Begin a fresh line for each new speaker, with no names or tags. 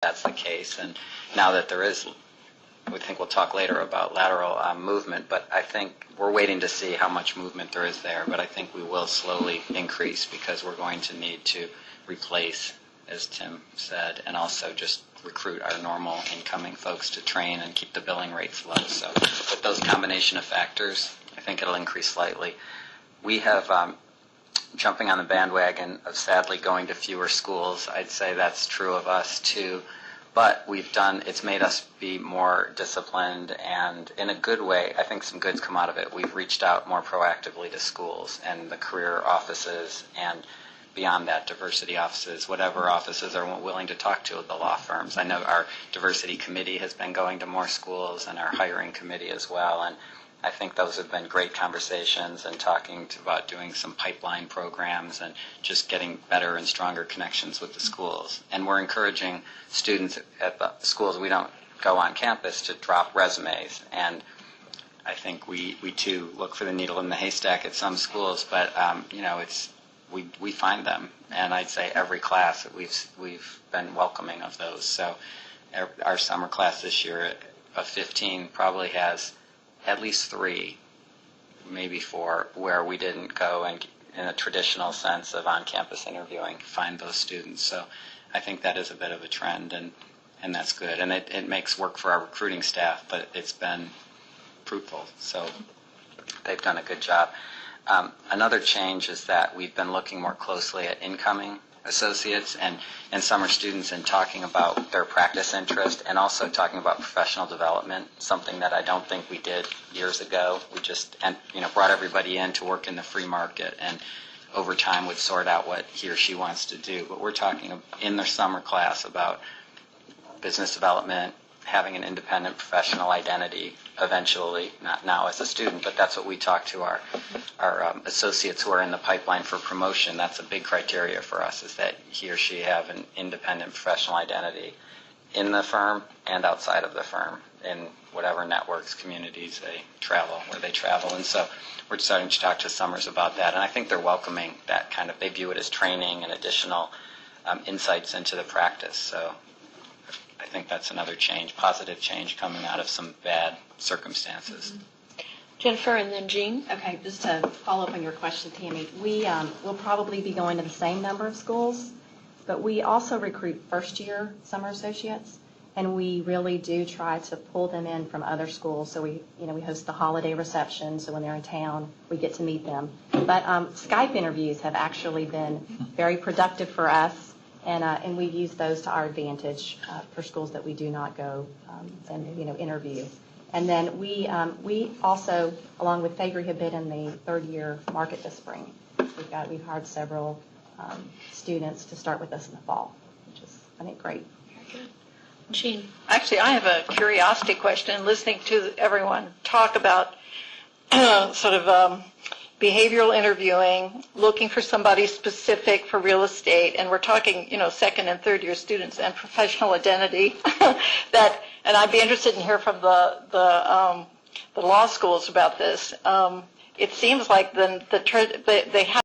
that's the case. And now that there is, we think we'll talk later about lateral movement, but I think we're waiting to see how much movement there is there. But I think we will slowly increase because we're going to need to replace, as Tim said, and also just recruit our normal incoming folks to train and keep the billing rates low. So with those combination of factors, I think it'll increase slightly. We have jumping on the bandwagon of sadly going to fewer schools. I'd say that's true of us too. But it's made us be more disciplined, and in a good way, I think some good's come out of it. We've reached out more proactively to schools and the career offices, and beyond that, diversity offices, whatever offices are willing to talk to the law firms. I know our diversity committee has been going to more schools, and our hiring committee as well, and I think those have been great conversations and talking about doing some pipeline programs and just getting better and stronger connections with the schools. And we're encouraging students at the schools we don't go on campus to drop resumes. And I think we too look for the needle in the haystack at some schools, but we find them. And I'd say every class that we've been welcoming of those. So our summer class this year of 15 probably has at least 3, maybe 4, where we didn't go and, in a traditional sense of on-campus interviewing, find those students. So I think that is a bit of a trend, and that's good. And it makes work for our recruiting staff, but it's been fruitful. So they've done a good job. Another change is that we've been looking more closely at incoming associates and summer students and talking about their practice interest and also talking about professional development, something that I don't think we did years ago. We just brought everybody in to work in the free market and over time would sort out what he or she wants to do. But we're talking in the summer class about business development, having an independent professional identity eventually, not now as a student, but that's what we talk to our associates who are in the pipeline for promotion. That's a big criteria for us, is that he or she have an independent professional identity in the firm and outside of the firm in whatever networks, communities where they travel. And so we're starting to talk to summers about that, and I think they're welcoming that kind of, they view it as training and additional insights into the practice. So I think that's another change, positive change coming out of some bad circumstances.
Jennifer and then Jean.
Okay, just to follow up on your question, Tammy, we will probably be going to the same number of schools, but we also recruit first-year summer associates, and we really do try to pull them in from other schools. So we host the holiday reception, so when they're in town, we get to meet them. But Skype interviews have actually been very productive for us. And we've used those to our advantage for schools that we do not go and interview. And then we also, along with Fagery, have been in the third-year market this spring. We've hired several students to start with us in the fall, which is, I think, great.
Jean.
Actually, I have a curiosity question. Listening to everyone talk about behavioral interviewing, looking for somebody specific for real estate, and we're talking, second and third year students and professional identity. And I'd be interested in hearing from the law schools about this. It seems like they have